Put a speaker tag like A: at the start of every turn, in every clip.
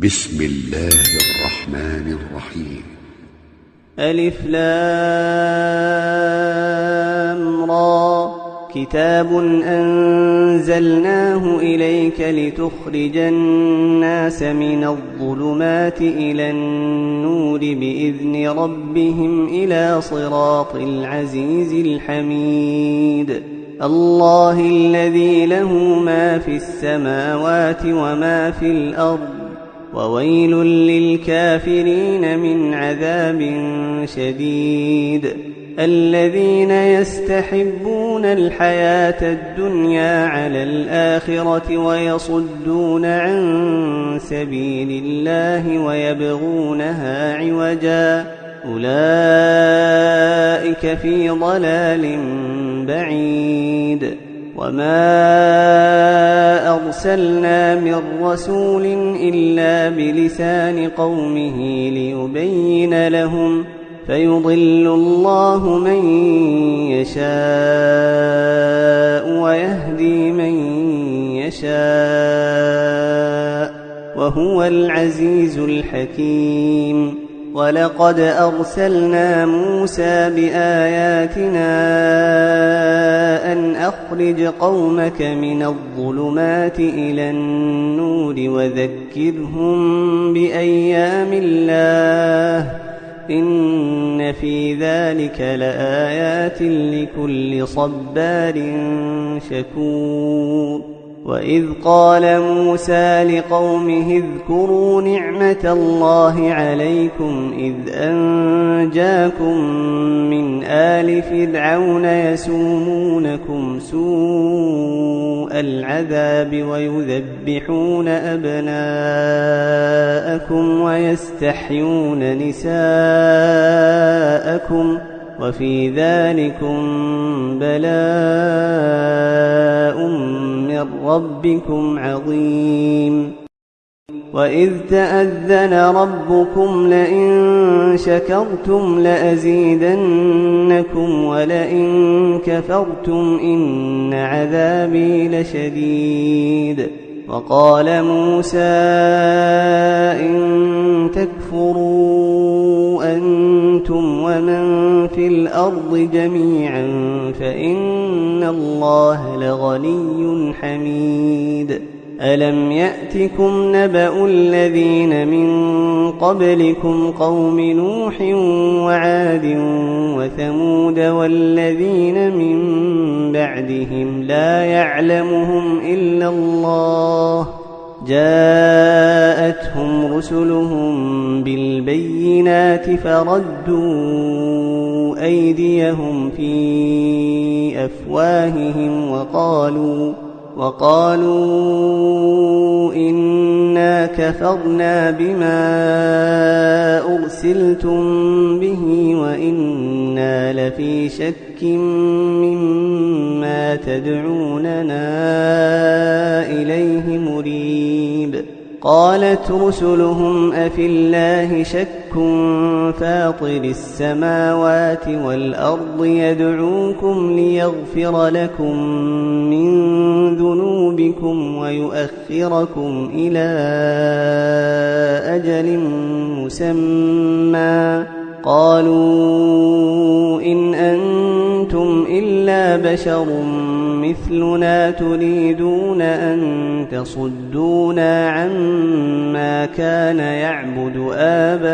A: بسم الله الرحمن الرحيم.
B: ألف لام را. كتاب أنزلناه إليك لتخرج الناس من الظلمات إلى النور بإذن ربهم إلى صراط العزيز الحميد. الله الذي له ما في السماوات وما في الأرض، وويل للكافرين من عذاب شديد. الذين يستحبون الحياة الدنيا على الآخرة ويصدون عن سبيل الله ويبغونها عوجا، أولئك في ضلال بعيد. وما أرسلنا من رسول إلا بلسان قومه ليبين لهم، فيضل الله من يشاء ويهدي من يشاء، وهو العزيز الحكيم. ولقد أرسلنا موسى بآياتنا أن أخرج قومك من الظلمات إلى النور وذكرهم بأيام الله، إن في ذلك لآيات لكل صبار شكور. وإذ قال موسى لقومه اذكروا نعمة الله عليكم إذ أنجاكم من آل فرعون يسومونكم سوء العذاب ويذبحون أبناءكم ويستحيون نساءكم، وفي ذلكم بلاء من ربكم عظيم. وإذ تأذن ربكم لئن شكرتم لأزيدنكم ولئن كفرتم إن عذابي لشديد. وقال موسى إن تكفروا أنتم ومن في الأرض جميعا فإن الله لغني حميد. ألم يأتكم نبأ الذين من قبلكم قوم نوح وعاد وثمود والذين من بعدهم لا يعلمهم إلا الله، جاءتهم رسلهم بالبينات فردوا أيديهم في أفواههم وقالوا إنا كفرنا بما أرسلتم به وإنا لفي شك مما تدعوننا إليه مريب. قالت رسلهم أفي الله شك فاطر السماوات والأرض يدعوكم ليغفر لكم من ذنوبكم ويؤخركم إلى أجل مسمى، قالوا إن أنتم إلا بشر مثلنا تريدون أن تصدونا عما كان يعبد آباؤنا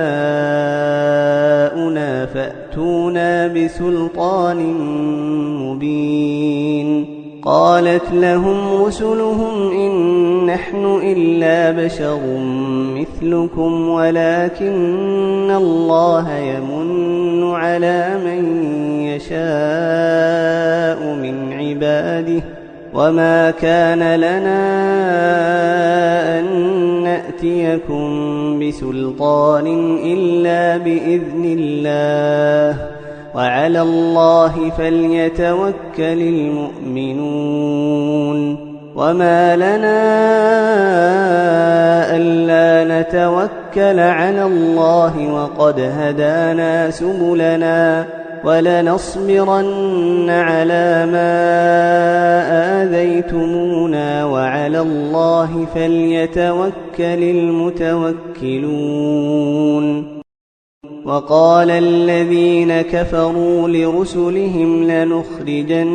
B: فأتونا بسلطان مبين. قالت لهم رسلهم إن نحن إلا بشر مثلكم ولكن الله يمن على من يشاء من عباده، وما كان لنا أن نأتيكم بسلطان إلا بإذن الله، وعلى الله فليتوكل المؤمنون. وما لنا ألا نتوكل على الله وقد هدانا سبلنا، ولنصبرن على ما آذيتمونا وعلى الله فليتوكل المتوكلون. وقال الذين كفروا لرسلهم لنخرجنكم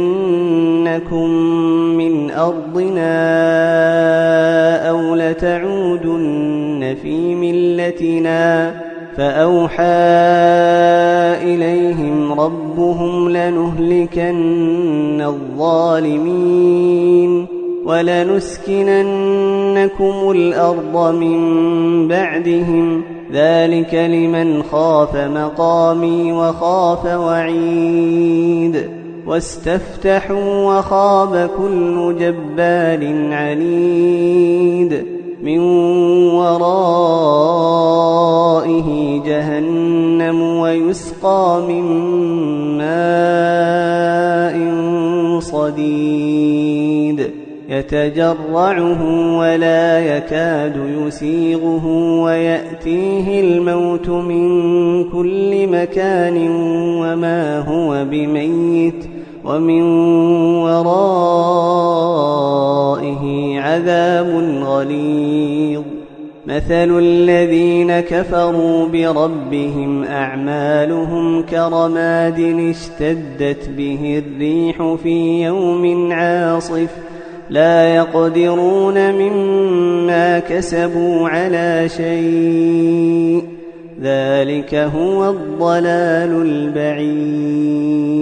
B: من أرضنا أو لتعودن في ملتنا فأوحى إليهم ربهم لنهلكن الظالمين ولنسكننكم الأرض من بعدهم ذلك لمن خاف مقامي وخاف وعيد. واستفتحوا وخاب كل جبار عنيد من ورائه جهنم ويسقى من ماء صديد يتجرعه ولا يكاد يسيغه ويأتيه الموت من كل مكان وما هو بميت ومن ورائه عذاب غليظ. مثل الذين كفروا بربهم أعمالهم كرماد اشتدت به الريح في يوم عاصف لا يقدرون مما كسبوا على شيء ذلك هو الضلال البعيد.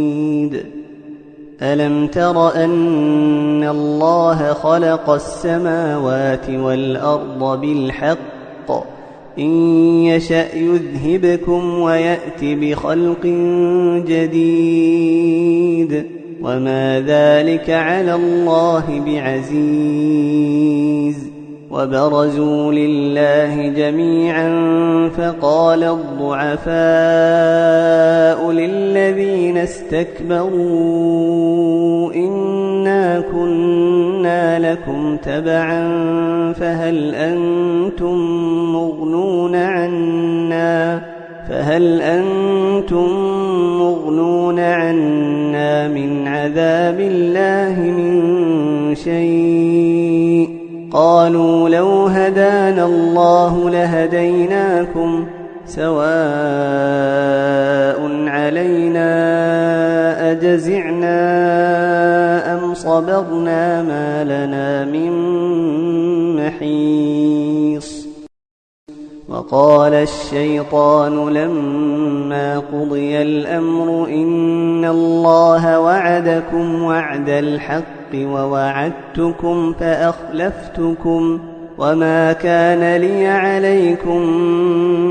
B: ألم تر أن الله خلق السماوات والأرض بالحق إن يشأ يذهبكم ويأت بخلق جديد وما ذلك على الله بعزيز. وبرزوا لله جميعا فقال الضعفاء للذين استكبروا إنا كنا لكم تبعا فهل أنتم مغنون عنا من عذاب الله من شيء قالوا لو هدانا الله لهديناكم سواء علينا أجزعنا أم صبرنا ما لنا من محيص. وقال الشيطان لما قضي الأمر إن الله وعدكم وعد الحق ووعدتكم فأخلفتكم وما كان لي عليكم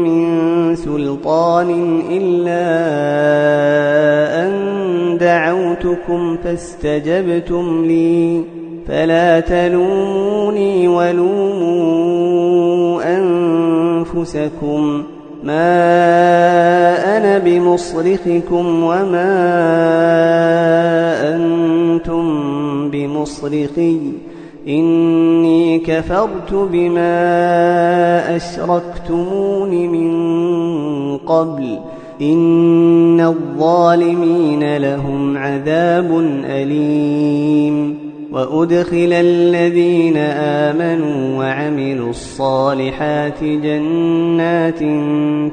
B: من سلطان إلا أن دعوتكم فاستجبتم لي فلا تلوموني ولوموا أنفسكم ما أنا بمصرخكم وما أنتم بمصرخي إني كفرت بما أشركتمون من قبل إن الظالمين لهم عذاب أليم. وأدخل الذين آمنوا وعملوا الصالحات جنات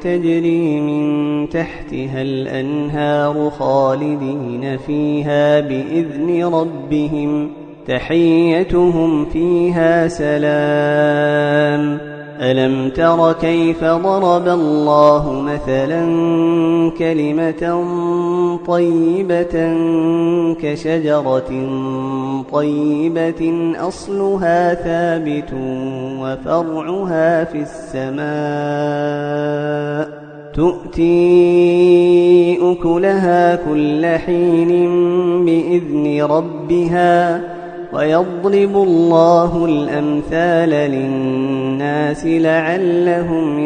B: تجري من تحتها الأنهار خالدين فيها بإذن ربهم تحيتهم فيها سلام. ألم تر كيف ضرب الله مثلا كلمة طيبة كشجرة طيبة أصلها ثابت وفرعها في السماء تؤتي أكلها كل حين بإذن ربها ويضرب الله الأمثال للناس لعلهم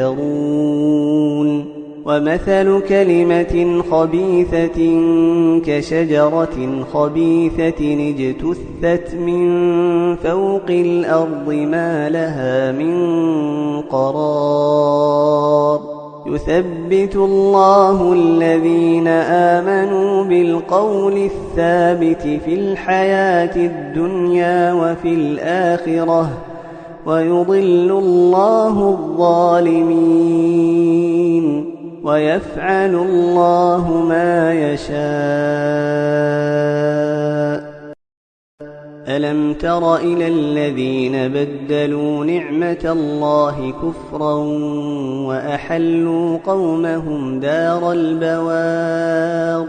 B: يتذكرون. ومثل كلمة خبيثة كشجرة خبيثة اجتثت من فوق الأرض ما لها من قرار يثبت الله الذين آمنوا بالقول الثابت في الحياة الدنيا وفي الآخرة ويضل الله الظالمين ويفعل الله ما يشاء. ألم تر إلى الذين بدلوا نعمة الله كفرا وأحلوا قومهم دار البوار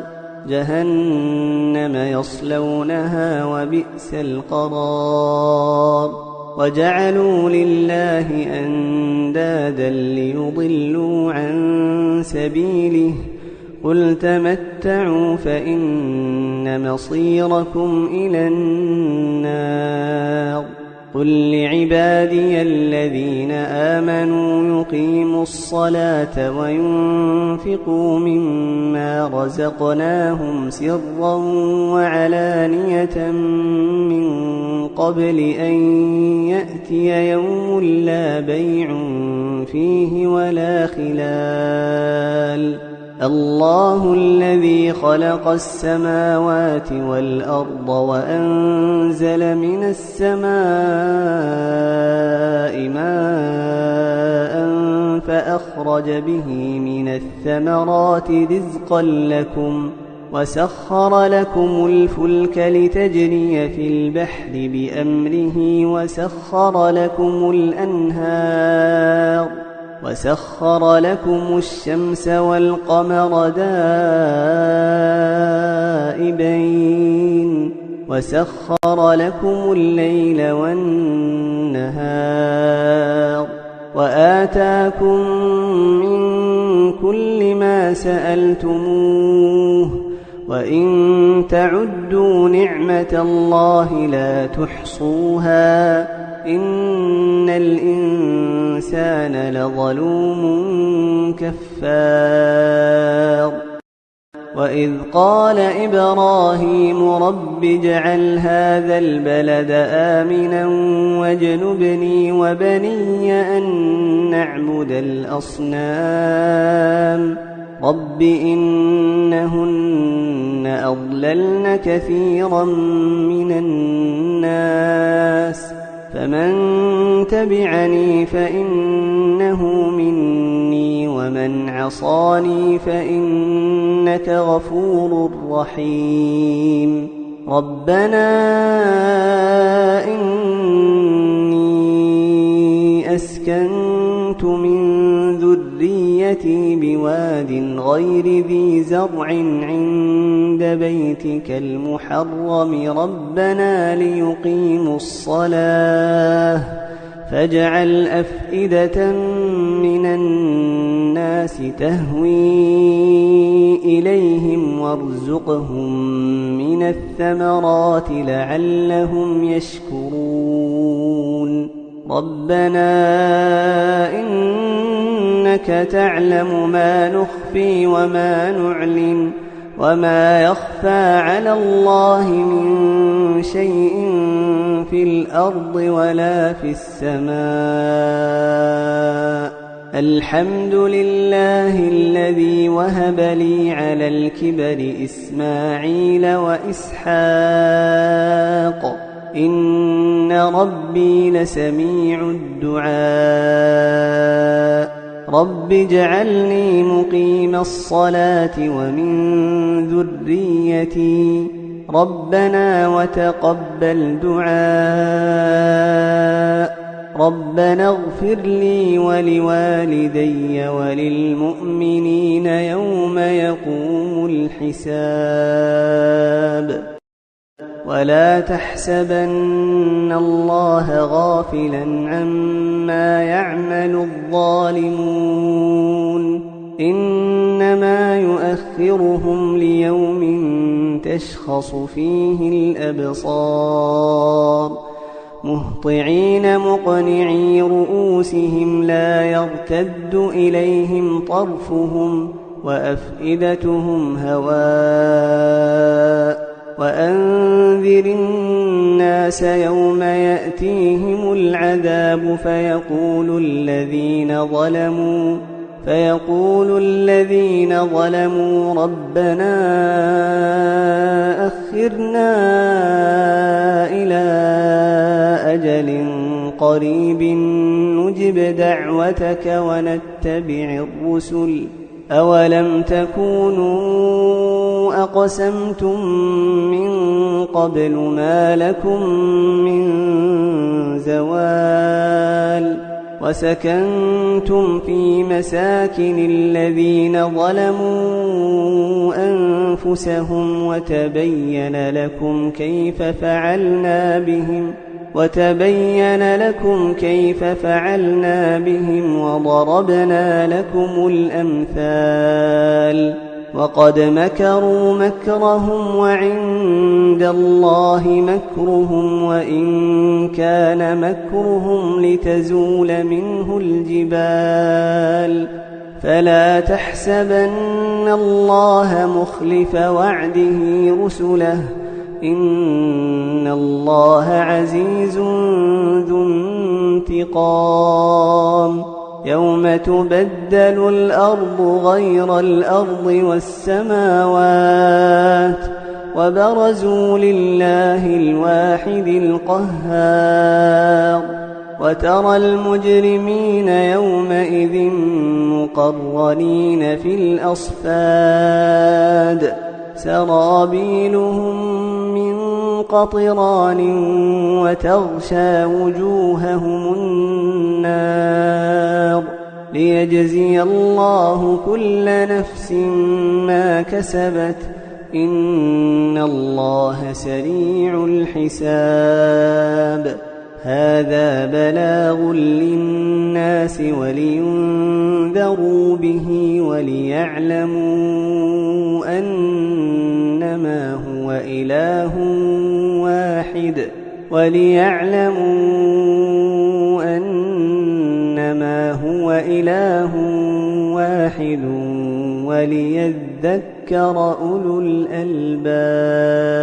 B: جهنم يصلونها وبئس القرار وجعلوا لله أندادا ليضلوا عن سبيله قل تمتعوا فإن مصيركم إلى النار قل لعبادي الذين آمنوا يقيموا الصلاة وينفقوا مما رزقناهم سرا وعلانية من قبل أن يأتي يوم لا بيع فيه ولا خلال الله الذي خلق السماوات والأرض وأنزل من السماء ماء فأخرج به من الثمرات رزقا لكم وسخر لكم الفلك لتجري في البحر بأمره وسخر لكم الشمس والقمر دائبين وسخر لكم الليل والنهار وآتاكم من كل ما سألتموه وإن تعدوا نعمة الله لا تحصوها إن الإنسان لظلوم كفار وإذ قال إبراهيم رب اجعل هذا البلد آمنا واجنبني وبني أن نعبد الأصنام رب إنهن أضللن كثيرا من الناس فمن تبعني فإنه مني ومن عصاني فإنك غفور رحيم ربنا إني أسكنت من ذريتي بواد غير ذي زرع عند بيتك المحرم ربنا ليقيموا الصلاة فاجعل أفئدة من الناس تهوي إليهم وارزقهم من الثمرات لعلهم يشكرون ربنا إنك تعلم ما نخفي وما نعلن وما يخفى على الله من شيء في الأرض ولا في السماء الحمد لله الذي وهب لي على الكبر إسماعيل وإسحاق إن ربي لسميع الدعاء رب اجعلني مقيم الصلاة ومن ذريتي ربنا وتقبل دعاء ربنا اغفر لي ولوالدي وللمؤمنين يوم يقوم الحساب ولا تحسبن الله غافلا عما يعمل الظالمون إنما يؤخرهم ليوم تشخص فيه الأبصار مهطعين مقنعي رؤوسهم لا يرتد إليهم طرفهم وأفئدتهم هواء وأنذر الناس يوم يأتيهم العذاب فيقول الذين ظلموا ربنا أخرنا إلى أجل قريب نجب دعوتك ونتبع الرسل أولم تكونوا أقسمتم من قبل ما لكم من زوال وسكنتم في مساكن الذين ظلموا أنفسهم وتبين لكم كيف فعلنا بهم وضربنا لكم الأمثال وقد مكروا مكرهم وعند الله مكرهم وإن كان مكرهم لتزول منه الجبال فلا تحسبن الله مخلف وعده رسله إن الله عزيز ذو انتقام يوم تبدل الأرض غير الأرض والسماوات وبرزوا لله الواحد القهار وترى المجرمين يومئذ مقرنين في الأصفاد سرابيلهم من قطران وتغشى وجوههم النار ليجزي الله كل نفس ما كسبت إن الله سريع الحساب هذا بلاغ للناس ولينذروا به وليعلموا أنما هو إله واحد وليذكر أولو الألباب